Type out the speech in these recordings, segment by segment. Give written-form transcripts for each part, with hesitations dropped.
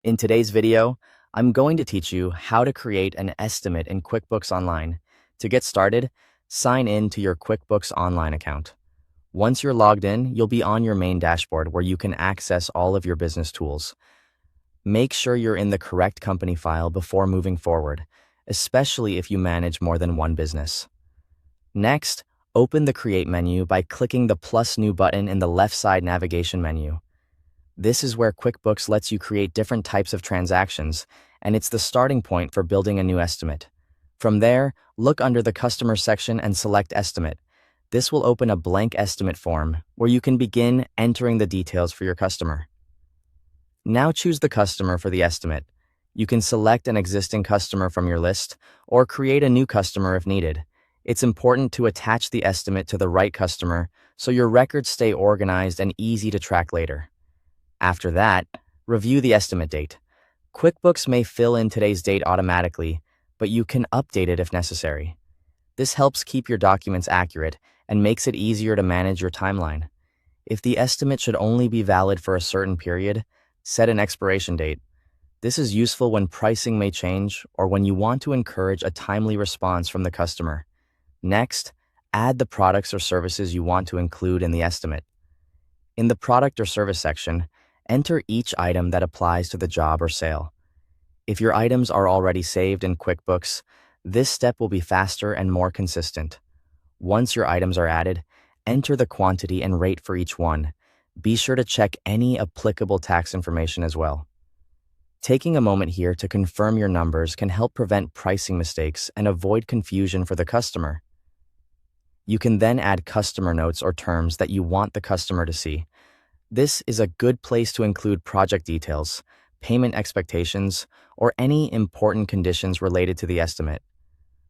In today's video, I'm going to teach you how to create an estimate in QuickBooks Online. To get started, sign in to your QuickBooks Online account. Once you're logged in, you'll be on your main dashboard where you can access all of your business tools. Make sure you're in the correct company file before moving forward, especially if you manage more than one business. Next, open the Create menu by clicking the plus new button in the left side navigation menu. This is where QuickBooks lets you create different types of transactions, and it's the starting point for building a new estimate. From there, look under the Customer section and select Estimate. This will open a blank estimate form where you can begin entering the details for your customer. Now choose the customer for the estimate. You can select an existing customer from your list or create a new customer if needed. It's important to attach the estimate to the right customer so your records stay organized and easy to track later. After that, review the estimate date. QuickBooks may fill in today's date automatically, but you can update it if necessary. This helps keep your documents accurate and makes it easier to manage your timeline. If the estimate should only be valid for a certain period, set an expiration date. This is useful when pricing may change or when you want to encourage a timely response from the customer. Next, add the products or services you want to include in the estimate. In the Product or Service section, enter each item that applies to the job or sale. If your items are already saved in QuickBooks, this step will be faster and more consistent. Once your items are added, enter the quantity and rate for each one. Be sure to check any applicable tax information as well. Taking a moment here to confirm your numbers can help prevent pricing mistakes and avoid confusion for the customer. You can then add customer notes or terms that you want the customer to see. This is a good place to include project details, payment expectations, or any important conditions related to the estimate.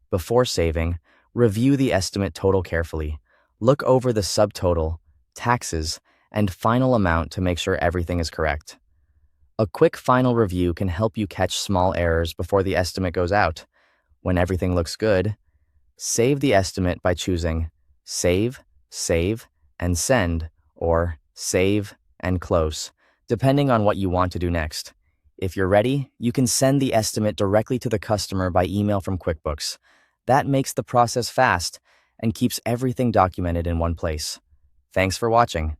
Before saving, review the estimate total carefully. Look over the subtotal, taxes, and final amount to make sure everything is correct. A quick final review can help you catch small errors before the estimate goes out. When everything looks good, save the estimate by choosing Save, Save, and Send, or Save and Close, depending on what you want to do next. If you're ready, you can send the estimate directly to the customer by email from QuickBooks. That makes the process fast and keeps everything documented in one place. Thanks for watching.